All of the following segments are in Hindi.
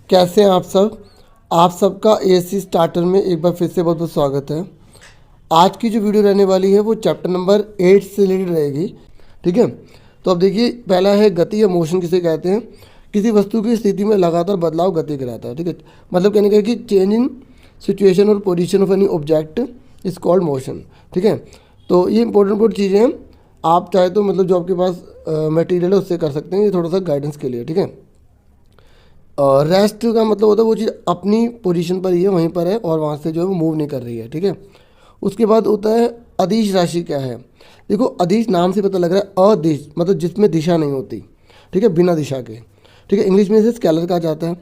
कैसे हैं आप सब। आप सबका एएससी स्टार्टर में एक बार फिर से बहुत बहुत स्वागत है। आज की जो वीडियो रहने वाली है वो चैप्टर नंबर 8 से रिलेटेड रहेगी। ठीक है, तो अब देखिए, पहला है गति या मोशन किसे कहते हैं। किसी वस्तु की स्थिति में लगातार बदलाव गति कहलाता है। ठीक है, मतलब कहने का कि चेंज इन सिचुएशन और position of any object is called motion. ठीक है, तो ये इंपॉर्टेंट चीज़ें हैं। आप चाहे तो मतलब जो आपके पास मटेरियल है उससे कर सकते हैं, ये थोड़ा सा गाइडेंस के लिए। ठीक है, रेस्ट का मतलब होता है वो चीज़ अपनी पोजीशन पर ही है, वहीं पर है और वहाँ से जो है वो मूव नहीं कर रही है। ठीक है, उसके बाद होता है अदिश राशि क्या है। देखो, अदिश नाम से पता लग रहा है, अदिश मतलब जिसमें दिशा नहीं होती। ठीक है, बिना दिशा के। ठीक है, इंग्लिश में इसे स्केलर कहा जाता है।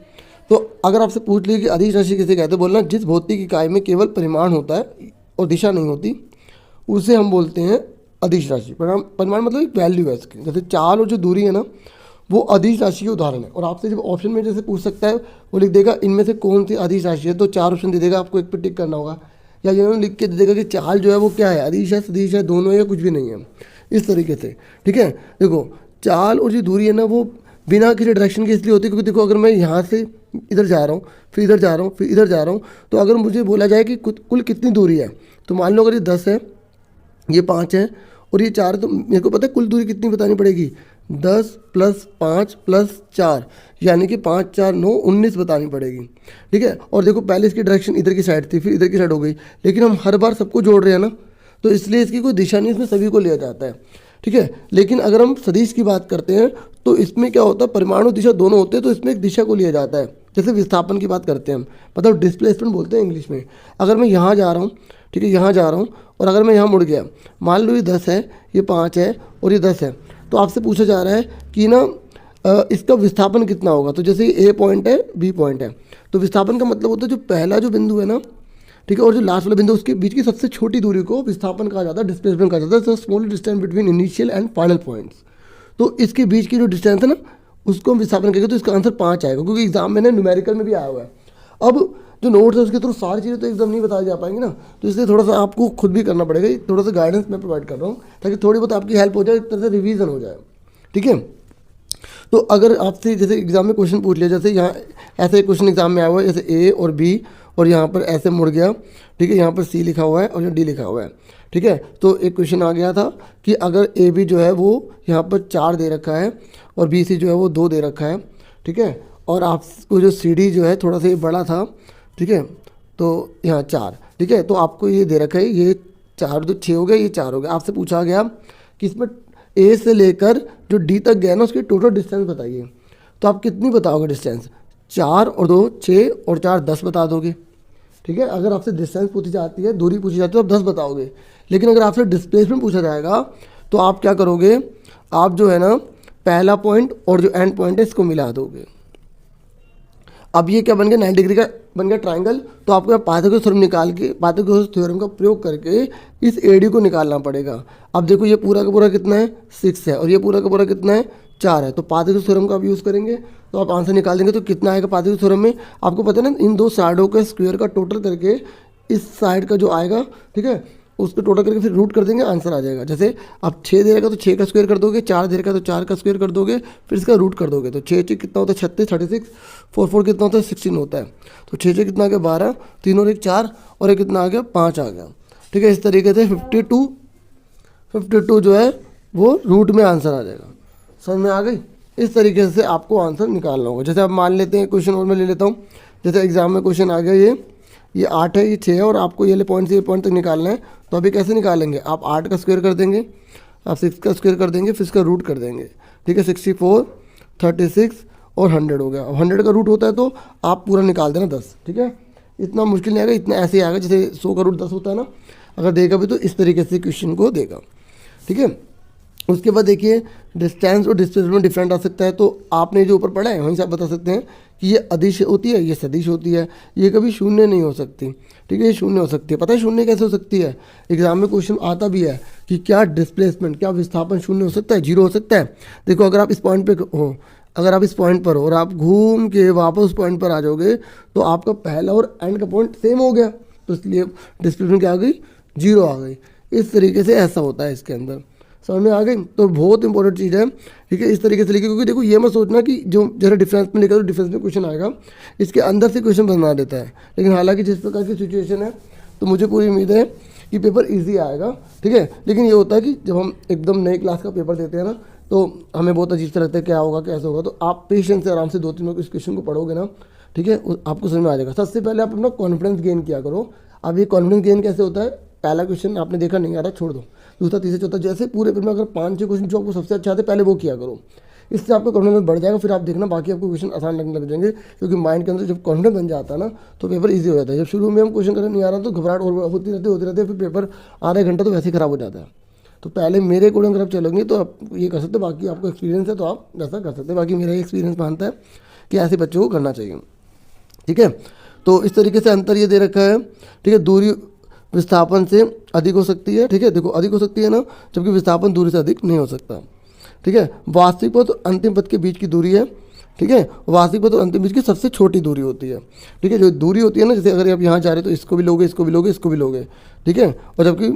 तो अगर आपसे पूछ लिया कि अदिश राशि किसे कहते हैं, बोलना जिस भौतिक इकाई में केवल परिमाण होता है और दिशा नहीं होती, उसे हम बोलते हैं अदिश राशि। परिमाण मतलब एक वैल्यू है इसकी। जैसे चाल और जो दूरी है ना, वो अदिश राशि के उदाहरण है। और आपसे जब ऑप्शन में जैसे पूछ सकता है, वो लिख देगा इनमें से कौन सी अदिश राशि है, तो 4 ऑप्शन दे देगा, आपको एक पे टिक करना होगा। या ये लिख के दे देगा कि चाल जो है वो क्या है, अदिश है, सदिश है, दोनों है या कुछ भी नहीं है, इस तरीके से। ठीक है, देखो चाल और जो दूरी है ना, वो बिना किसी डायरेक्शन के इसलिए होती है क्योंकि देखो, अगर मैं यहाँ से इधर जा रहा हूँ, फिर इधर जा रहा हूँ, फिर इधर जा रहा हूँ, तो अगर मुझे बोला जाए कि कुल कितनी दूरी है, तो मान लो अगर ये 10 है, ये 5 है और ये 4 है, तो मेरे को पता है कुल दूरी कितनी बतानी पड़ेगी। 10 + 5 + 4 यानी कि 5 4 9 19 बतानी पड़ेगी। ठीक है, और देखो पहले इसकी डायरेक्शन इधर की साइड थी, फिर इधर की साइड हो गई, लेकिन हम हर बार सबको जोड़ रहे हैं ना, तो इसलिए इसकी कोई दिशा नहीं, इसमें सभी को लिया जाता है। ठीक है, लेकिन अगर हम सदिश की बात करते हैं तो इसमें क्या होता है, परिमाण और दिशा दोनों होते हैं, तो इसमें एक दिशा को लिया जाता है। जैसे विस्थापन की बात करते हैं हम, मतलब डिस्प्लेसमेंट बोलते हैं इंग्लिश में। अगर मैं यहाँ जा रहा हूँ, ठीक है, यहाँ जा रहा हूँ, और अगर मैं यहाँ मुड़ गया, मान लो ये 10 है, ये 5 है और ये 10 है, तो आपसे पूछा जा रहा है कि ना इसका विस्थापन कितना होगा। तो जैसे ए पॉइंट है, बी पॉइंट है, तो विस्थापन का मतलब होता है जो पहला जो बिंदु है ना, ठीक है, और जो लास्ट वाला बिंदु, उसके बीच की सबसे छोटी दूरी को विस्थापन कहा जाता है, डिस्प्लेसमेंट कहा जाता है। Small distance between initial and final points. तो इसके बीच की जो डिस्टेंस है ना, उसको हम विस्थापन कहेंगे। तो इसका आंसर 5 आएगा, क्योंकि एग्जाम में ना न्यूमेरिकल में भी आया हुआ है। अब जो नोट्स है उसके थ्रू सारी चीज़ें तो एकदम नहीं बताई जा पाएंगी ना, तो इसलिए थोड़ा सा आपको खुद भी करना पड़ेगा। थोड़ा सा गाइडेंस मैं प्रोवाइड कर रहा हूँ ताकि थोड़ी बहुत आपकी हेल्प हो जाए, एक तरह से रिवीजन हो जाए। ठीक है, तो अगर आपसे जैसे एग्जाम में क्वेश्चन पूछ लिया, जैसे यहाँ ऐसे क्वेश्चन एग्जाम में आया हुआ है, जैसे ए और बी, और यहाँ पर ऐसे मुड़ गया, ठीक है, यहाँ पर सी लिखा हुआ है और यहाँ डी लिखा हुआ है। ठीक है, तो एक क्वेश्चन आ गया था कि अगर ए बी जो है वो यहाँ पर 4 दे रखा है और बी सी जो है वो 2 दे रखा है। ठीक है, और आपको जो सी डी जो है थोड़ा सा ये बड़ा था, ठीक है, तो यहाँ 4, ठीक है, तो आपको ये दे रखा है, ये 4 तो 6 हो गया, ये 4 हो गया। आपसे पूछा गया कि इसमें ए से लेकर जो डी तक गया ना, उसकी टोटल डिस्टेंस बताइए। तो आप कितनी बताओगे डिस्टेंस, 4 और 2 6 और 4 10 बता दोगे। ठीक है, अगर आपसे डिस्टेंस पूछी जाती है, दूरी पूछी जाती है, तो आप 10 बताओगे। लेकिन अगर आपसे डिस्प्लेसमेंट पूछा जाएगा तो आप क्या करोगे, आप जो है ना पहला पॉइंट और जो एंड पॉइंट है इसको मिला दोगे। अब ये क्या बन गया, 90 डिग्री का बन गया ट्राइंगल। तो आपको पाइथागोरस थ्योरम निकाल के, पाइथागोरस थ्योरम का प्रयोग करके इस एडी को निकालना पड़ेगा। अब देखो ये पूरा का पूरा कितना है, 6 है, और ये पूरा का पूरा कितना है, 4 है। तो पाइथागोरस थ्योरम का आप यूज़ करेंगे तो आप आंसर निकाल देंगे। तो कितना आएगा पाइथागोरस थ्योरम में, आपको पता है ना, इन दो साइडों के स्क्वायर का टोटल करके इस साइड का जो आएगा, ठीक है, उसको टोटल करके फिर रूट कर देंगे, आंसर आ जाएगा। जैसे अब 6 दे रखा तो 6 का स्क्वायर कर दोगे, 4 दे रखा तो 4 का स्क्वायर कर दोगे, फिर इसका रूट कर दोगे। तो 6 6 कितना होता है, 36, 36, 4 4 कितना होता है, 16 होता है। तो 6 6 कितना आ गया, 12, 3 और 1 4, और एक कितना आ गया, 5 आ गया। ठीक है, इस तरीके से 52 जो है वो रूट में आंसर आ जाएगा। समझ में आ गई। इस तरीके से आपको आंसर निकालना होगा। जैसे आप मान लेते हैं, क्वेश्चन और मैं ले लेता हूँ। जैसे एग्जाम में क्वेश्चन आ गया, ये 8 है, ये 6 है, और आपको ये पॉइंट से ये पॉइंट तक निकालना है। तो अभी कैसे निकालेंगे, आप 8 का स्क्वायर कर देंगे, आप 6 का स्क्वायर कर देंगे, फिर इसका रूट कर देंगे। ठीक है, 64, 36 और 100 हो गया। अब 100 का रूट होता है तो आप पूरा निकाल देना 10। ठीक है, इतना मुश्किल नहीं आएगा, इतना ऐसे ही आएगा जैसे 100 का रूट 10 होता है ना। अगर देगा भी तो इस तरीके से क्वेश्चन को देगा। ठीक है, उसके बाद देखिए डिस्टेंस और डिस्प्लेसमेंट डिफरेंट आ सकता है। तो आपने जो ऊपर पढ़ा है वहीं से आप बता सकते हैं कि ये अदिश होती है, ये सदिश होती है, ये कभी शून्य नहीं हो सकती। ठीक है, ये शून्य हो सकती है। पता है शून्य कैसे हो सकती है, एग्जाम में क्वेश्चन आता भी है कि क्या डिस्प्लेसमेंट, क्या विस्थापन शून्य हो सकता है, 0 हो सकता है। देखो अगर आप इस पॉइंट पे हो, अगर आप इस पॉइंट पर हो और आप घूम के वापस उस पॉइंट पर आ जाओगे, तो आपका पहला और एंड का पॉइंट सेम हो गया, तो इसलिए डिस्प्लेसमेंट क्या आ गई, 0 आ गई। इस तरीके से ऐसा होता है इसके अंदर। समझ में आ गई। तो बहुत इंपॉर्टेंट चीज़ है, ठीक है, इस तरीके से लिखिए, क्योंकि देखो ये मत सोचना कि जो जरा डिफरेंस में लिखा तो डिफरेंस में क्वेश्चन आएगा, इसके अंदर से क्वेश्चन बना देता है। लेकिन हालांकि जिस प्रकार की सिचुएशन है तो मुझे पूरी उम्मीद है कि पेपर ईजी आएगा, ठीक है। लेकिन ये होता है कि जब हम एकदम नई क्लास का पेपर देते हैं ना, तो हमें बहुत अजीब सा लगता है क्या होगा कैसे होगा। तो आप पेशेंस से आराम से 2-3 बार इस क्वेश्चन को पढ़ोगे ना, ठीक है, आपको समझ में आ जाएगा। सबसे पहले आप अपना कॉन्फिडेंस गेन किया करो। अब ये कॉन्फिडेंस गेन कैसे होता है, पहला क्वेश्चन आपने देखा नहीं आ रहा, छोड़ दो, दूसरा तीसरा चौथा, जैसे पूरे पेपर में अगर 5-6 क्वेश्चन जो आपको सबसे अच्छा आते पहले वो किया करो, इससे आपका कॉन्फिडेंस बढ़ जाएगा। फिर आप देखना बाकी आपको क्वेश्चन आसान लगने लग जाएंगे, क्योंकि माइंड के अंदर जब कॉन्फिडेंस बन जाता है ना तो पेपर ईजी हो जाता है। जब शुरू में हम क्वेश्चन करने नहीं आ रहा तो घबराहट और होती रहती है, फिर पेपर आधा घंटा तो वैसे ही खराब हो जाता है। तो पहले मेरे अकॉर्डिंग अगर आप चलोगे तो आप ये कर सकते हो, बाकी आपको एक्सपीरियंस है तो आप वैसा कर सकते हैं। बाकी मेरा एक्सपीरियंस मानता है कि ऐसे बच्चों को करना चाहिए, ठीक है। तो इस तरीके से अंतर ये दे रखा है, ठीक है। दूरी विस्थापन से अधिक हो सकती है, ठीक है, देखो अधिक हो सकती है ना, जबकि विस्थापन दूरी से अधिक नहीं हो सकता, ठीक है। वास्तविक पथ और अंतिम पथ के बीच की दूरी है, ठीक है, वास्तविक पथ और अंतिम बीच की सबसे छोटी दूरी होती है, ठीक है। जो दूरी होती है ना, जैसे अगर आप यहाँ जा रहे हो तो इसको भी लोगे, इसको भी लोगे, इसको भी लोगे, ठीक है। और जबकि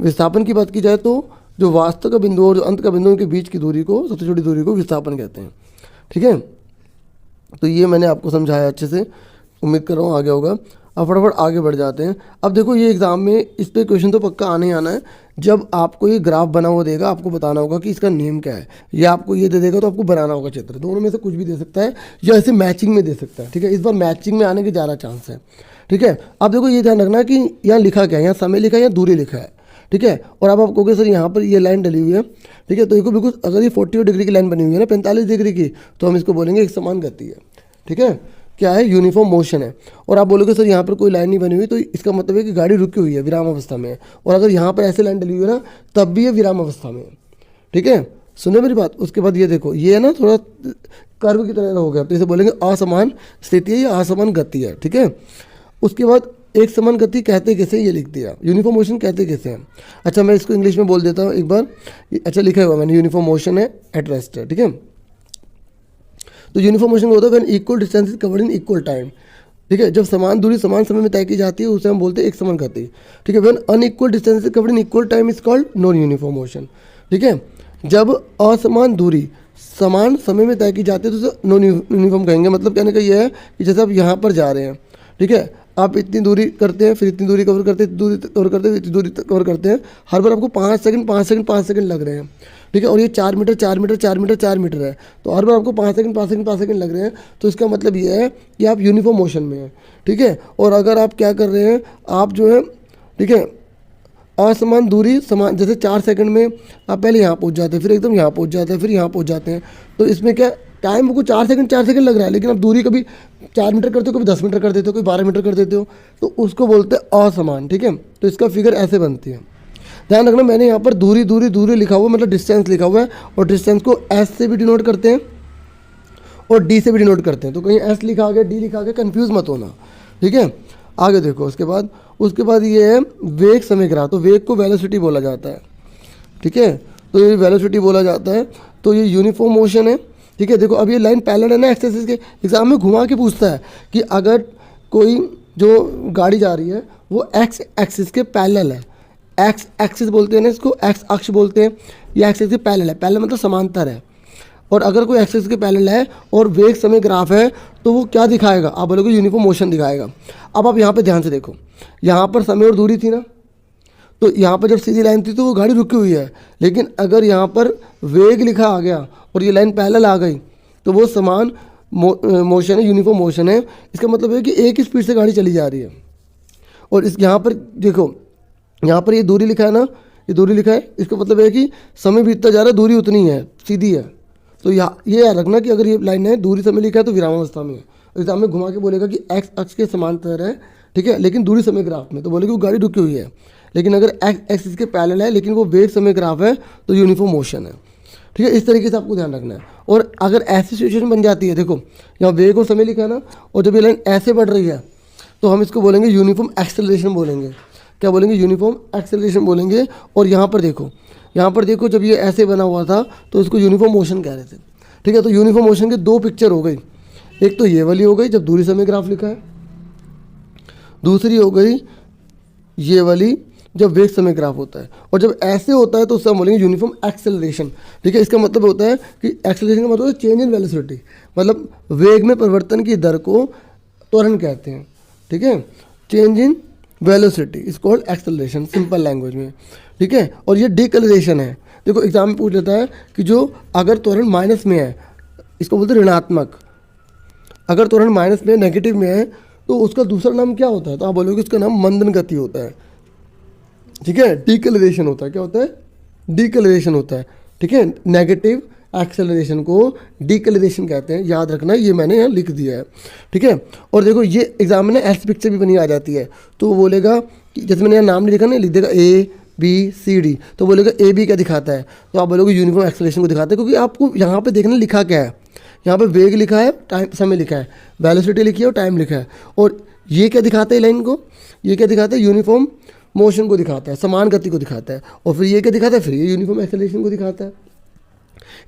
विस्थापन की बात की जाए तो जो वास्तव का बिंदु और जो अंत का बिंदु के बीच की दूरी को, सबसे छोटी दूरी को विस्थापन कहते हैं, ठीक है। तो ये मैंने आपको समझाया अच्छे से, उम्मीद कर रहा हूँ आगे होगा। अब फटाफट आगे बढ़ जाते हैं। अब देखो ये एग्जाम में इस पे क्वेश्चन तो पक्का आने ही आना है। जब आपको ये ग्राफ बना हुआ देगा, आपको बताना होगा कि इसका नेम क्या है, या आपको ये दे देगा तो आपको बनाना होगा चित्र, दोनों में से कुछ भी दे सकता है, या ऐसे मैचिंग में दे सकता है, ठीक है। इस बार मैचिंग में आने के ज़्यादा चांस है, ठीक है। अब देखो ये ध्यान रखना कि यहाँ लिखा क्या है, यहाँ समय लिखा है या दूरी लिखा है, ठीक है। और अब आप कहोगे सर यहाँ पर ये लाइन डली हुई है, ठीक है, तो देखो बिल्कुल अगर ये 40 डिग्री की लाइन बनी हुई है ना, 45 डिग्री की, तो हम इसको बोलेंगे एक समान गति है, ठीक है, क्या है, यूनिफॉर्म मोशन है। और आप बोलोगे सर यहाँ पर कोई लाइन नहीं बनी हुई, तो इसका मतलब है कि गाड़ी रुकी हुई है, विराम अवस्था में है। और अगर यहाँ पर ऐसे लाइन डली हुई है ना, तब भी ये विराम अवस्था में है, ठीक है। सुनो मेरी बात। उसके बाद ये देखो, ये है ना थोड़ा कर्व की तरह हो गया, तो इसे बोलेंगे असमान स्थिति है या असमान गति है, ठीक है। उसके बाद एक समान गति कहते कैसे, ये लिख दिया। यूनिफॉर्म मोशन कहते कैसे हैं, अच्छा मैं इसको इंग्लिश में बोल देता हूँ एक बार। अच्छा लिखा हुआ मैंने, यूनिफॉर्म मोशन है एट रेस्ट है, ठीक है। तो यूनिफॉर्म मोशन होता है when equal distance is covered in equal time, ठीक है। जब समान दूरी समान समय में तय की जाती है उसे हम बोलते हैं एक समान गति, ठीक है। When unequal distance is covered in equal time is called non uniform motion, ठीक है। जब असमान दूरी समान समय में तय की जाती है तो उसे नॉन यूनिफॉर्म कहेंगे। मतलब कहने का ये है कि जैसे आप यहाँ पर जा रहे हैं, ठीक है, आप इतनी दूरी करते हैं, फिर इतनी दूरी कवर करते हैं, इतनी दूरी कवर करते हैं, इतनी दूरी कवर करते हैं, हर बार आपको 5 सेकंड 5 सेकंड 5 सेकंड लग रहे हैं, ठीक है। और ये 4 मीटर 4 मीटर 4 मीटर 4 मीटर है, तो हर बार आपको 5 सेकंड 5 सेकंड 5 सेकंड लग रहे हैं। तो इसका मतलब ये है कि आप यूनिफॉर्म मोशन में हैं, ठीक है। और अगर आप क्या कर रहे हैं, आप जो है, ठीक है, असमान दूरी समान, जैसे 4 सेकंड में आप पहले यहाँ पहुँच जाते हैं, फिर एकदम यहाँ पहुँच जाते हैं, फिर यहाँ पहुँच जाते हैं, तो इसमें क्या टाइम को 4 सेकंड लग रहा है, लेकिन आप दूरी कभी 4 मीटर करते हो, कभी 10 मीटर कर देते हो, कभी 12 मीटर कर देते हो, तो उसको बोलते हैं असमान, ठीक है। तो इसका फिगर ऐसे बनती है। ध्यान रखना मैंने यहाँ पर दूरी दूरी दूरी लिखा हुआ, मतलब डिस्टेंस लिखा हुआ है, और डिस्टेंस को एस से भी डिनोट करते हैं और डी से भी डिनोट करते हैं। तो कहीं एस लिखा आ गया, डी लिखा आ गया, कन्फ्यूज़ मत होना, ठीक है। आगे देखो, उसके बाद ये है वेग समय ग्राफ। तो वेग को वेलोसिटी बोला जाता है, ठीक है, तो ये वेलोसिटी बोला जाता है। तो ये यूनिफॉर्म मोशन है, ठीक है। देखो अब ये लाइन पैरेलल है ना, एक्सेस के एग्जाम में घुमा के पूछता है कि अगर कोई जो गाड़ी जा रही है वो एक्स एक्सिस के पैरेलल है, एक्स एक्सिस बोलते हैं ना इसको, एक्स अक्ष बोलते हैं, या एक्सिस के पैरेलल है, पैरेलल मतलब समांतर है। और अगर कोई एक्सिस के पैरेलल है और वेग समय ग्राफ है तो वो क्या दिखाएगा, आप बोलोगे यूनिफॉर्म मोशन दिखाएगा। अब आप यहाँ पे ध्यान से देखो, यहाँ पर समय और दूरी थी ना, तो यहाँ पर जब सीधी लाइन थी तो वो गाड़ी रुकी हुई है, लेकिन अगर यहाँ पर वेग लिखा आ गया और ये लाइन पैरेलल आ गई तो वो समान मोशन है, यूनिफॉर्म मोशन है। इसका मतलब है कि एक ही स्पीड से गाड़ी चली जा रही है। और इस यहाँ पर देखो, यहाँ पर ये दूरी लिखा है ना, ये दूरी लिखा है, इसका मतलब है कि समय बीतता जा रहा है, दूरी उतनी है, सीधी है। तो ये याद रखना कि अगर ये लाइन है, दूरी समय लिखा है तो विरामावस्था में है। एग्जाम में घुमा के बोलेगा कि एक्स अक्ष के समांतर है, ठीक है, लेकिन दूरी समय ग्राफ में, तो बोलेगी वो गाड़ी रुकी हुई है। लेकिन अगर एक्स इसके पैरेलल है लेकिन वो वेग समय ग्राफ है तो यूनिफॉर्म मोशन है, ठीक है। इस तरीके से आपको ध्यान रखना है। और अगर ऐसी सिचुएशन बन जाती है, देखो यहाँ वेग और समय लिखा है ना, और जब ये लाइन ऐसे बढ़ रही है तो हम इसको बोलेंगे यूनिफॉर्म एक्सेलरेशन बोलेंगे। क्या बोलेंगे, यूनिफॉर्म एक्सेलरेशन बोलेंगे। और यहाँ पर देखो जब ये ऐसे बना हुआ था तो इसको यूनिफॉर्म मोशन कह रहे थे, ठीक है। तो यूनिफॉर्म मोशन की 2 पिक्चर हो गई, एक तो ये वाली हो गई जब दूरी समय ग्राफ लिखा है, दूसरी हो गई ये वाली जब वेग समय ग्राफ होता है, और जब ऐसे होता है तो उससे हम बोलेंगे यूनिफॉर्म एक्सेलरेशन। ठीक है, इसका मतलब होता है कि एक्सेलरेशन का मतलब चेंज इन वेलोसिटी, मतलब वेग में परिवर्तन की दर को त्वरण कहते हैं। ठीक है, change in velocity is called acceleration simple language में। ठीक है, और ये डिकलरेशन है। देखो एग्जाम में पूछ लेता है कि जो अगर त्वरण माइनस में है, इसको बोलते हैं ऋणात्मक। अगर त्वरण माइनस में नेगेटिव में है तो उसका दूसरा नाम क्या होता है, तो आप बोलोगे उसका नाम मंदन गति होता है। ठीक है, डिकलरेशन होता है। क्या होता है? डिकलरेशन होता है। ठीक है, नेगेटिव एक्सेलरेशन को डिकलरेशन कहते हैं, याद रखना, ये मैंने यहाँ लिख दिया है। ठीक है, और देखो ये एग्जाम में ना ऐसी पिक्चर भी बनी आ जाती है, तो वो बोलेगा कि जैसे मैंने यहाँ नाम नहीं लिखा ना, लिख देगा ABCD, तो बोलेगा AB क्या दिखाता है, तो आप बोलोगे यूनिफॉर्म एक्सेलरेशन को दिखाता है, क्योंकि आपको यहाँ पे देखना लिखा क्या है। यहाँ पे वेग लिखा है, टाइम समय लिखा है, वेलोसिटी लिखी है और टाइम लिखा है, और ये क्या दिखाता है लाइन को, ये क्या दिखाता है, यूनिफॉर्म मोशन को दिखाता है, समान गति को दिखाता है, और फिर ये क्या दिखाता है, फिर ये यूनिफॉर्म एक्सेलरेशन को दिखाता है।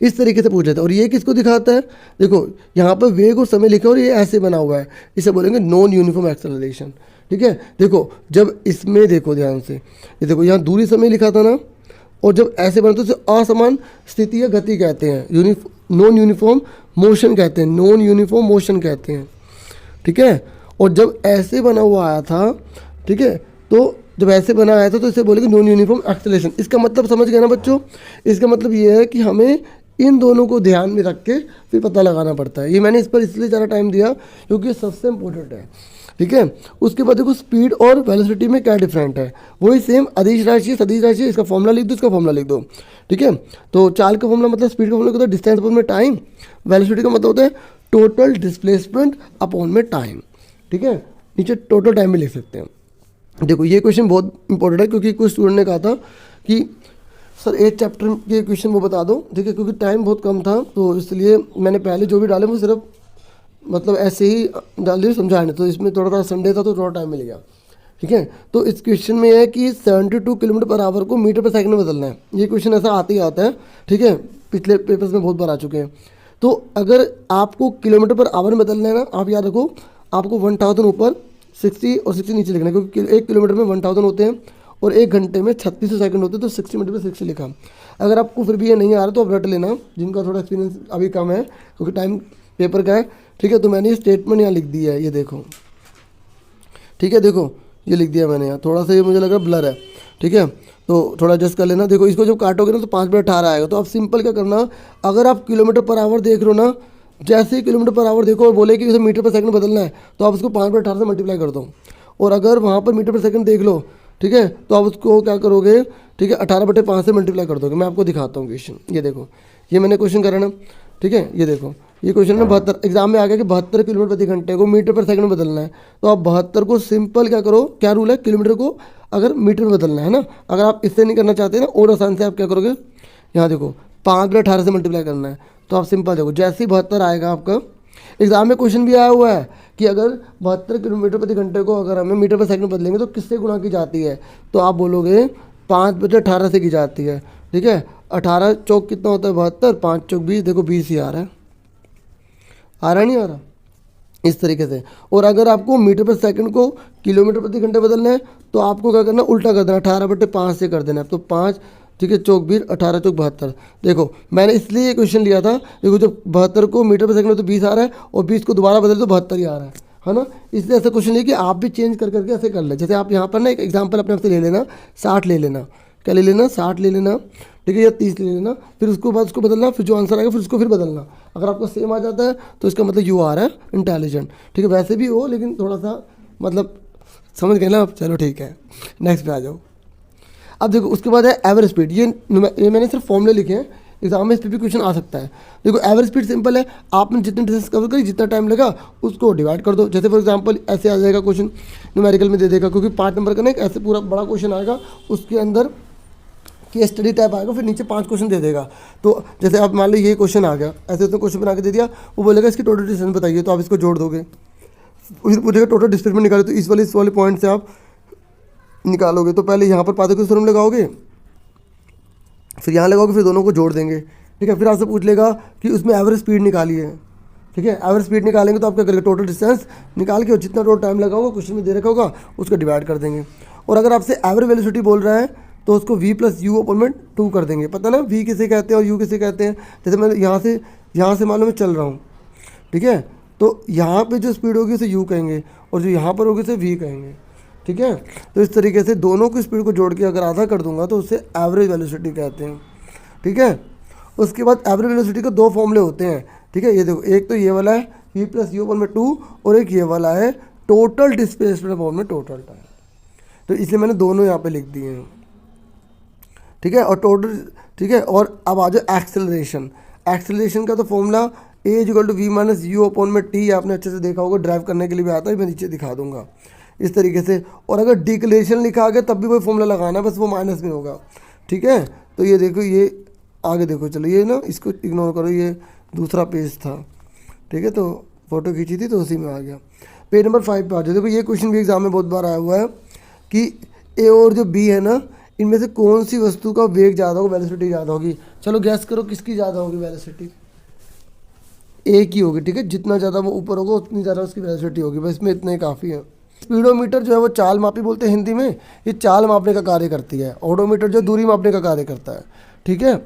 इस तरीके से पूछ लेता है। और ये किसको दिखाता है, देखो यहाँ पर वेग और समय लिखा है और ये ऐसे बना हुआ है, इसे बोलेंगे नॉन यूनिफॉर्म एक्सेलरेशन। ठीक है, देखो जब इसमें देखो ध्यान से, ये देखो यहाँ दूरी समय लिखा था ना, और जब ऐसे बना तो इसे असमान स्थिति या गति कहते हैं, नॉन यूनिफॉर्म मोशन कहते हैं, नॉन यूनिफॉर्म मोशन कहते हैं। ठीक है, और जब ऐसे बना हुआ आया था, ठीक है, तो जब ऐसे बना आया था तो इसे बोलेंगे नॉन यूनिफॉर्म एक्सेलरेशन। इसका मतलब समझ गए ना बच्चों, इसका मतलब ये है कि हमें इन दोनों को ध्यान में रख के फिर पता लगाना पड़ता है। ये मैंने इस पर इसलिए ज़्यादा टाइम दिया क्योंकि ये सबसे इंपॉर्टेंट है। ठीक है, उसके बाद देखो स्पीड और वेलोसिटी में क्या डिफरेंट है, वही सेम अदिश राशि सदिश राशि, इसका फॉर्मूला लिख दो, इसका फॉर्मूला लिख दो। ठीक है, तो चाल का फॉर्मूला मतलब स्पीड का फॉर्मूला होता है डिस्टेंस अपॉन में टाइम, वेलोसिटी का मतलब होता है टोटल डिस्प्लेसमेंट अपॉन में टाइम। ठीक है, नीचे टोटल टाइम भी लिख सकते हैं। देखो ये क्वेश्चन बहुत इंपॉर्टेंट है, क्योंकि कुछ स्टूडेंट ने कहा था कि सर 8 चैप्टर के क्वेश्चन वो बता दो। ठीक है, क्योंकि टाइम बहुत कम था तो इसलिए मैंने पहले जो भी डाले वो सिर्फ मतलब ऐसे ही डाल दिए, समझा नहीं, तो इसमें थोड़ा सा संडे था तो थोड़ा टाइम मिल गया। ठीक है, तो इस क्वेश्चन में है कि 72 किलोमीटर पर आवर को मीटर पर सेकंड में बदलना है। ये क्वेश्चन ऐसा आते ही आता है। ठीक है, पिछले पेपर्स में बहुत बार आ चुके हैं। तो अगर आपको किलोमीटर पर आवर में बदलना है ना, आप याद रखो आपको 1000 ऊपर 60 और 60 नीचे लिखना है, क्योंकि 1 किलोमीटर में 1000 होते हैं और 1 घंटे में 3600 सेकंड होते हैं, तो 60 मिनट में 60 लिखा। अगर आपको फिर भी ये नहीं आ रहा तो आप रट लेना, जिनका थोड़ा एक्सपीरियंस अभी कम है क्योंकि टाइम पेपर का है। ठीक है, तो मैंने ये स्टेटमेंट यहाँ लिख दिया है, ये देखो। ठीक है, देखो ये लिख दिया मैंने यहाँ, थोड़ा सा ये मुझे लग रहा है ब्लर है। ठीक है, तो थोड़ा एडजस्ट कर लेना। देखो इसको जब काटोगे ना तो 5/18 आएगा। तो आप सिंपल क्या करना, अगर आप किलोमीटर पर आवर देख रहे हो ना, जैसे ही किलोमीटर पर आवर देखो और बोले कि उसे मीटर पर सेकंड बदलना है तो आप उसको 5/18 से मल्टीप्लाई कर दो। और अगर वहाँ पर मीटर पर सेकंड देख लो, ठीक है, तो आप उसको क्या करोगे, ठीक है, 18/5 से मल्टीप्लाई कर दोगे। मैं आपको दिखाता हूँ क्वेश्चन, ये देखो, ये मैंने क्वेश्चन करा ना। ठीक है, ये देखो, ये क्वेश्चन में 72 एग्जाम में आ गया कि 72 किलोमीटर प्रति घंटे को मीटर पर सेकंड में बदलना है। तो आप 72 को सिंपल क्या करो, क्या रूल है, किलोमीटर को अगर मीटर में बदलना है ना, अगर आप इससे नहीं करना चाहते ना और आसान से आप क्या करोगे, यहाँ देखो 5/18 से मल्टीप्लाई करना है। तो आप सिंपल देखो, जैसे ही 72 आएगा आपका, एग्जाम में क्वेश्चन भी आया हुआ है कि अगर 72 किलोमीटर प्रति घंटे को अगर हमें मीटर पर सेकंड बदलेंगे तो किससे गुणा की जाती है, तो आप बोलोगे 5/18 से की जाती है। ठीक है, 18 चौक कितना होता है 72, 5 चौक 20, देखो 20 ही आ रहा है, आ रहा नहीं आ रहा, इस तरीके से। और अगर आपको मीटर पर सेकंड को किलोमीटर प्रति घंटे बदलना है तो आपको क्या करना, उल्टा कर देना, 18/5 से कर देना है। तो 5, ठीक है, चौक 20, 18 चौक 72। देखो मैंने इसलिए ये क्वेश्चन लिया था, देखो जब 72 को मीटर पर सेकंड में तो 20 आ रहा है और 20 को दोबारा बदल तो 72 ही आ रहा है ना। इसलिए ऐसा क्वेश्चन लिया कि आप भी चेंज कर करके ऐसे कर ले। जैसे आप यहाँ पर ना एक एग्जाम्पल अपने आप से ले लेना, 60 ले लेना, क्या ले लेना, 60 ले लेना, ठीक है, या 30 ले लेना, फिर उसको बाद उसको बदलना, फिर जो आंसर आएगा फिर उसको फिर बदलना। अगर आपको सेम आ जाता है तो इसका मतलब यू आ रहा है इंटेलिजेंट। ठीक है, वैसे भी हो लेकिन थोड़ा सा मतलब समझ गए ना आप, चलो ठीक है, नेक्स्ट पे आ जाओ। अब देखो उसके बाद है एवरेज स्पीड। ये मैंने सिर्फ फॉर्मूले लिखे हैं, एग्जाम में इस पर भी क्वेश्चन आ सकता है। देखो एवरेज स्पीड सिंपल है, आपने जितने डिस्टेंस कवर करी, जितना टाइम लगा उसको डिवाइड कर दो। जैसे फॉर एग्जांपल ऐसे आ जाएगा क्वेश्चन, न्यूमेरिकल में दे देगा, क्योंकि 5 नंबर का ना एक ऐसे पूरा बड़ा क्वेश्चन आएगा, उसके अंदर केस स्टडी टाइप आएगा, फिर नीचे 5 क्वेश्चन दे देगा। तो जैसे आप मान लो ये क्वेश्चन आ गया, ऐसे उसने क्वेश्चन बना के दे दिया, वो बोलेगा इसकी टोटल डिस्टेंस बताइए, तो आप इसको जोड़ दोगे, फिर पूछेगा टोटल डिस्प्लेसमेंट निकालो, तो इस वाले पॉइंट से आप निकालोगे। तो पहले यहाँ पर पाथो के लगाओगे, फिर यहाँ लगाओगे, फिर दोनों को जोड़ देंगे। ठीक है, फिर आपसे पूछ लेगा कि उसमें एवरेज स्पीड निकालिए। ठीक है, एवरेज स्पीड निकालेंगे तो आप क्या करेंगे, टोटल डिस्टेंस निकाल के जितना टोटल टाइम लगा होगा क्वेश्चन में दे रखा होगा उसको डिवाइड कर देंगे। और अगर आपसे एवरेज वेलोसिटी बोल रहा है तो उसको v प्लस यू अपन में 2 कर देंगे। पता ना v किसे कहते हैं और u किसे कहते हैं। जैसे मैं यहाँ से मान लो मैं चल रहा हूँ, ठीक है, तो यहाँ पे जो स्पीड होगी उसे u कहेंगे और जो यहाँ पर होगी उसे v कहेंगे, ठीक है। तो इस तरीके से दोनों की स्पीड को जोड़ के अगर आधा कर दूंगा तो उसे एवरेज वेलोसिटी कहते हैं, ठीक है। उसके बाद एवरेज वेलोसिटी के 2 फॉर्मूले होते हैं, ठीक है। ये देखो, एक तो ये वाला है v प्लस यू अपन में 2 और एक ये वाला है टोटल डिस्प्लेसमेंट अपॉन में टोटल टाइम। तो इसलिए मैंने दोनों यहाँ पे लिख दिए हैं, ठीक है। और टोटल, ठीक है। और अब आ जाओ एक्सेलरेशन। एक्सेलरेशन का तो formula a equal to V minus U upon में टी, आपने अच्छे से देखा होगा, ड्राइव करने के लिए भी आता है, मैं नीचे दिखा दूंगा इस तरीके से। और अगर डिक्लेरेशन लिखा आ गया तब भी कोई फॉर्मूला लगाना, बस वो माइनस में होगा, ठीक है। तो ये देखो, ये आगे देखो, चलो ये ना इसको इग्नोर करो, ये दूसरा पेज था, ठीक है। तो फोटो खींची थी तो उसी में आ गया। पेज नंबर 5 पे आ जाओ। देखो ये क्वेश्चन भी एग्जाम में बहुत बार आया हुआ है कि ए और जो बी है ना, इनमें से कौन सी वस्तु का वेग ज़्यादा होगा, वेलोसिटी ज़्यादा होगी। चलो गैस करो किसकी ज़्यादा होगी वेलोसिटी। ए की होगी, ठीक है। जितना ज़्यादा वो ऊपर होगा उतनी ज़्यादा उसकी वेलोसिटी होगी, बस इसमें इतना ही काफ़ी है। स्पीडोमीटर जो है वो चाल मापी बोलते हैं हिंदी में, ये चाल मापने का कार्य करती है। ओडोमीटर जो दूरी मापने का कार्य करता है, ठीक है,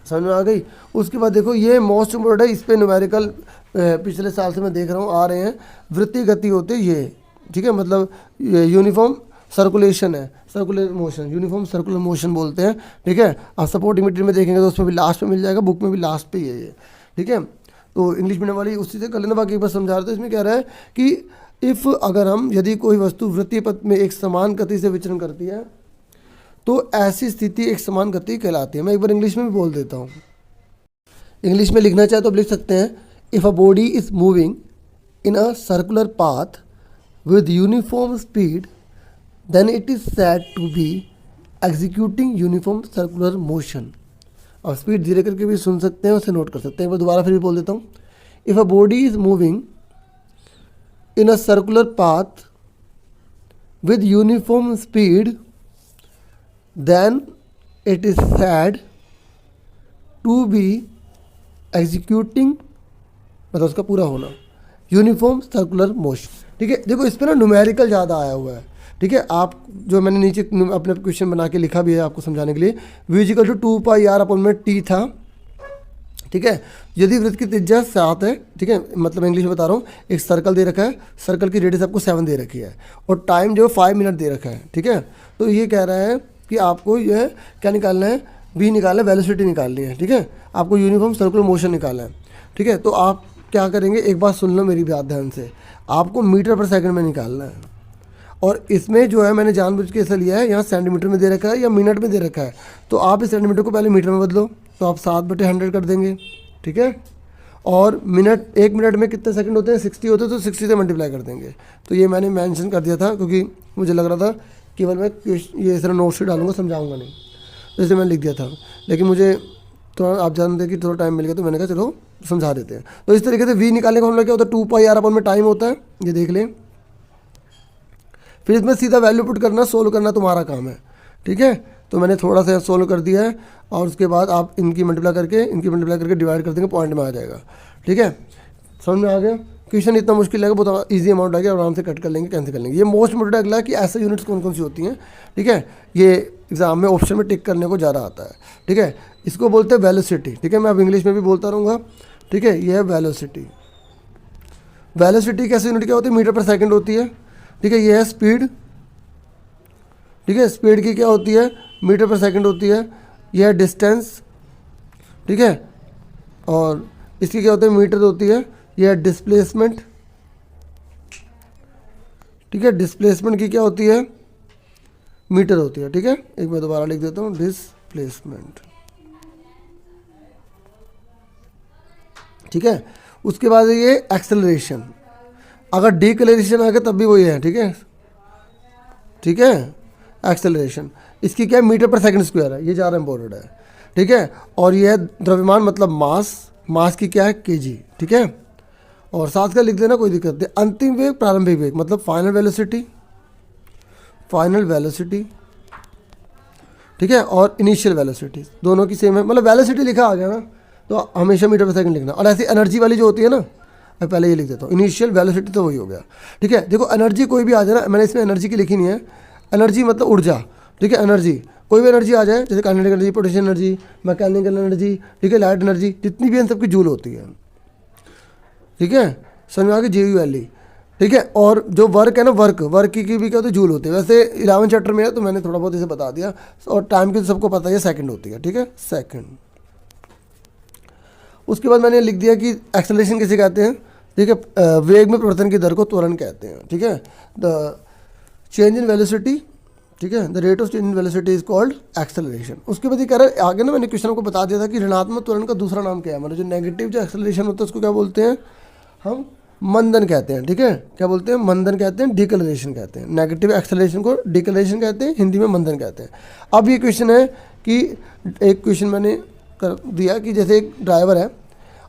समझ में आ गई। उसके बाद देखो ये मोस्ट इम्पोर्टेंट है, इस पर न्यूमेरिकल पिछले साल से मैं देख रहा हूँ आ रहे हैं। वृत्तीय गति होते ये, ठीक है, मतलब यूनिफॉर्म सर्कुलेशन है, circular motion, uniform circular motion बोलते हैं, ठीक है। आप सपोर्टिंग मटेरियल में देखेंगे तो उसमें भी लास्ट में मिल जाएगा, बुक में भी लास्ट पे ही है ये, ठीक है। तो इंग्लिश मीडियम वाली उसी से कर लेना, बाकी एक बार समझा रहे थे। इसमें कह रहा है कि इफ़ अगर हम यदि कोई वस्तु वृत्तीय पथ में एक समान गति से विचरण करती है तो ऐसी स्थिति एक समान गति कहलाती है। मैं एक बार इंग्लिश में भी बोल देता हूँ, इंग्लिश में लिखना चाहे तो लिख सकते हैं, if a body is moving in a circular path with uniform speed then it is said to be executing uniform circular motion. अब स्पीड धीरे करके भी सुन सकते हैं, उसे नोट कर सकते हैं। मैं दोबारा फिर भी बोल देता हूँ, if a body is moving in a circular path with uniform speed then it is said to be executing, मतलब उसका पूरा होना, यूनिफॉर्म सर्कुलर मोशन, ठीक है। देखो इस पर ना न्यूमेरिकल ज़्यादा आया हुआ है, ठीक है। आप जो मैंने नीचे अपने क्वेश्चन बना के लिखा भी है आपको समझाने के लिए, v equal to 2 pi r upon में t था, ठीक है। यदि वृत्त की त्रिज्या 7 है, ठीक है, मतलब इंग्लिश में बता रहा हूँ, एक सर्कल दे रखा है, सर्कल की रेडियस आपको 7 दे रखी है और टाइम जो है 5 मिनट दे रखा है, ठीक है। तो ये कह रहा है कि आपको यह क्या निकालना है, v निकालना है, वेलोसिटी निकालनी है, ठीक है। आपको यूनिफॉर्म सर्कुलर मोशन निकालना है, ठीक है। तो आप क्या करेंगे, एक बात सुन लो मेरी बात ध्यान से, आपको मीटर पर सेकंड में निकालना है। और इसमें जो है मैंने जानबूझ के ऐसा लिया है, यहाँ सेंटीमीटर में दे रखा है या मिनट में दे रखा है, तो आप इस सेंटीमीटर को पहले मीटर में बदलो, तो आप 7/100 कर देंगे, ठीक है। और मिनट, 1 मिनट में कितने सेकंड होते हैं, 60 होते हैं, तो 60 से मल्टीप्लाई कर देंगे। तो ये मैंने मेंशन कर दिया था क्योंकि मुझे लग रहा था केवल मैं ये इस तरह नोट्स ही डालूंगा, समझाऊंगा नहीं, तो इसे मैंने लिख दिया था। लेकिन मुझे थोड़ा, आप जानते हैं कि थोड़ा टाइम मिल गया तो मैंने कहा चलो समझा देते हैं। तो इस तरीके से v निकालने का फॉर्मूला क्या होता है, 2 पाई r अपन में टाइम होता है, ये देख लें। फिर इसमें सीधा वैल्यू पुट करना, सोल्व करना तुम्हारा काम है, ठीक है। तो मैंने थोड़ा सा सोल्व कर दिया है और उसके बाद आप इनकी मल्टीप्लाई करके डिवाइड कर देंगे, पॉइंट में आ जाएगा, ठीक है। समझ में आ गया। क्वेश्चन इतना मुश्किल है, बहुत ईजी अमाउंट आ गया, आराम से कट कर लेंगे, कैंसिल कर लेंगे। ये मोस्ट इम्पोर्टेंट अगला कि ऐसे यूनिट्स कौन कौन सी होती हैं, ठीक है। ये एग्जाम में ऑप्शन में टिक करने को ज़्यादा आता है, ठीक है। इसको बोलते हैं वेलोसिटी, ठीक है। मैं अब इंग्लिश में भी बोलता रहूँगा, ठीक है। ये है वेलोसिटी। वेलोसिटी कैसे यूनिट क्या होती है, मीटर पर सेकेंड होती है, ठीक है। ये है स्पीड, ठीक है। स्पीड की क्या होती है, मीटर पर सेकेंड होती है। यह है डिस्टेंस, ठीक है। और इसकी क्या होती है, मीटर होती है। यह है डिस्प्लेसमेंट, ठीक है। डिस्प्लेसमेंट की क्या होती है, मीटर होती है, ठीक है। एक बार दोबारा लिख देता हूँ, डिस्प्लेसमेंट, ठीक है। उसके बाद ये एक्सेलरेशन, अगर डिक्लेरेशन आ गया तब भी वही है, ठीक है, ठीक है। एक्सेलरेशन इसकी क्या है, मीटर पर सेकंड स्क्वायर है, ये ज़्यादा इंपॉर्टेंट है, ठीक है। और ये है द्रव्यमान मतलब मास, मास की क्या है केजी, ठीक है। और साथ का लिख देना, कोई दिक्कत नहीं। अंतिम वेग, प्रारंभिक वेग मतलब फाइनल वेलोसिटी, फाइनल वेलोसिटी, ठीक है। और इनिशियल वेलोसिटी दोनों की सेम है, मतलब वेलोसिटी लिखा आ गया ना तो हमेशा मीटर पर सेकंड लिखना। और ऐसी एनर्जी वाली जो होती है ना, मैं पहले ये लिख देता हूँ, इनिशियल वेलोसिटी तो वही हो गया, ठीक है। देखो एनर्जी कोई भी आ जाए ना, मैंने इसमें एनर्जी की लिखी नहीं है, एनर्जी मतलब ऊर्जा, ठीक है, एनर्जी, कोई भी एनर्जी आ जाए, जैसे kinetic energy, potential energy, mechanical energy, ठीक है, लाइट एनर्जी, जितनी भी है इन सबकी जूल होती है, ठीक है, समझ में आ गई, JULE, ठीक है। और जो वर्क है ना, वर्क की भी क्या होती है, जूल होती है। वैसे 11 चैप्टर में है तो मैंने थोड़ा बहुत इसे बता दिया, और टाइम की तो सबको पता है सेकंड होती है, ठीक है, सेकंड। उसके बाद मैंने लिख दिया कि एक्सेलरेशन किसे कहते हैं, ठीक है, वेग में परिवर्तन की दर को त्वरण कहते हैं, ठीक है, द चेंज इन वेलोसिटी, ठीक है, the rate of change in velocity is called acceleration. उसके बाद ये कह रहा है आगे ना, मैंने क्वेश्चन को बता दिया था कि ऋणात्मक त्वरण का दूसरा नाम क्या है, मतलब जो नेगेटिव जो एक्सेलरेशन होता है उसको क्या बोलते हैं, हम मंदन कहते हैं, ठीक है, क्या बोलते हैं, मंदन कहते हैं, डिकलरेशन कहते हैं। नेगेटिव एक्सेलरेशन को डिकलरेशन कहते हैं, हिंदी में मंदन कहते हैं। अब ये क्वेश्चन है कि एक क्वेश्चन मैंने कर दिया कि जैसे एक ड्राइवर है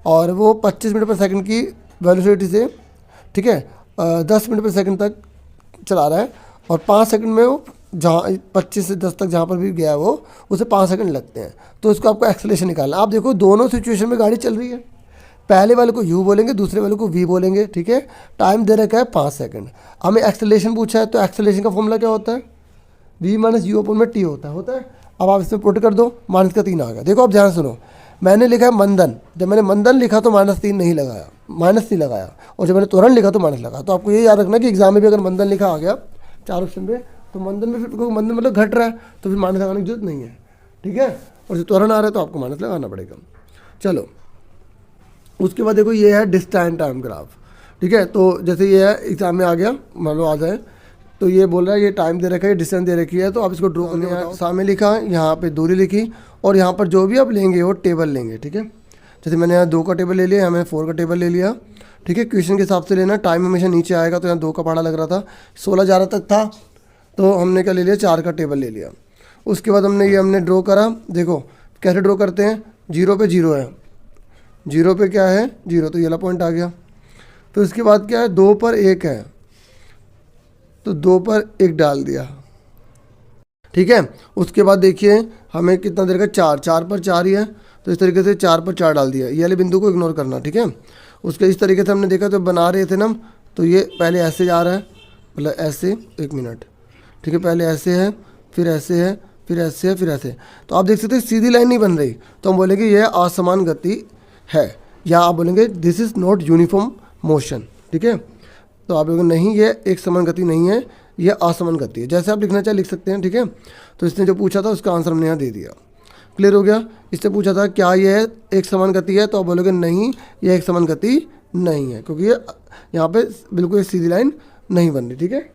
और वो 25 मीटर पर सेकंड की वेलोसिटी से, ठीक है, 10 मीटर पर सेकंड तक चला रहा है, और 5 सेकंड में वो जहाँ 25 से 10 तक जहाँ पर भी गया वो, उसे 5 सेकंड लगते हैं। तो इसको आपको एक्सेलरेशन निकालना। आप देखो दोनों सिचुएशन में गाड़ी चल रही है, पहले वाले को U बोलेंगे, दूसरे वाले को V बोलेंगे, ठीक है, टाइम दे रखा है 5 सेकंड। हमें एक्सेलरेशन पूछा है, तो एक्सेलरेशन का फॉर्मूला क्या होता है, V माइनस U अपॉन में T होता है। अब आप इसमें पुट कर दो, माइनस का 3 आ गया। देखो आप ध्यान सुनो, मैंने लिखा है मंदन, जब मैंने मंदन लिखा तो -3 नहीं लगाया, माइनस नहीं लगाया, और जब मैंने त्वरण लिखा तो माइनस लगा। तो आपको ये याद रखना कि एग्जाम में भी अगर मंदन लिखा आ गया 4 ऑप्शन पे, तो मंदन में फिर मंदन मतलब घट रहा है, तो फिर माइनस लगाने की जरूरत नहीं है, ठीक है, और जो त्वरण आ रहा है तो आपको माइनस लगाना पड़ेगा। चलो उसके बाद देखो ये है डिस्टेंस टाइम ग्राफ, ठीक है, तो जैसे ये है एग्जाम में आ गया, मान लो आ जाए, तो ये बोल रहा है ये टाइम दे रखा है, डिस्टेंस दे रखी है, तो आप इसको ड्रॉ करने हैं। सामने लिखा, यहाँ पे दूरी लिखी, और यहाँ पर जो भी आप लेंगे वो टेबल लेंगे, ठीक है, जैसे मैंने यहाँ 2 का टेबल ले लिया, यहाँ मैंने 4 का टेबल ले लिया, ठीक है। क्वेश्चन के हिसाब से लेना, टाइम हमेशा नीचे आएगा, तो यहाँ 2 का पहाड़ा लग रहा था, 16 11 तक था, तो हमने क्या ले लिया, 4 का टेबल ले लिया। उसके बाद हमने ये हमने ड्रॉ करा, देखो कैसे ड्रॉ करते हैं, 0 पे 0 है, 0 पे क्या है 0, तो ये वाला पॉइंट आ गया। तो इसके बाद क्या है, 2 पर 1 है, तो 2 पर 1 डाल दिया, ठीक है। उसके बाद देखिए हमें कितना देर का 4 पर 4 ही है, तो इस तरीके से 4 पर 4 डाल दिया, ये वाले बिंदु को इग्नोर करना, ठीक है। उसके इस तरीके से हमने देखा, तो बना रहे थे ना, तो ये पहले ऐसे जा रहा है, मतलब ऐसे, 1 मिनट, ठीक है, पहले ऐसे है, फिर ऐसे है, फिर ऐसे है, फिर ऐसे। तो आप देख सकते हैं सीधी लाइन नहीं बन रही, तो हम बोलेंगे यह असमान गति है, या आप बोलेंगे this is not uniform motion, ठीक है। तो आप बोलेंगे नहीं, ये एक समान गति नहीं है, यह असमान गति है। जैसे आप लिखना चाहे लिख सकते हैं, ठीक है। तो इसने जो पूछा था उसका आंसर हमने यहाँ दे दिया, क्लियर हो गया। इससे पूछा था क्या यह एक समान गति है, तो आप बोलोगे नहीं, यह एक समान गति नहीं है, क्योंकि ये यहाँ पे बिल्कुल सीधी लाइन नहीं बन रही, ठीक है।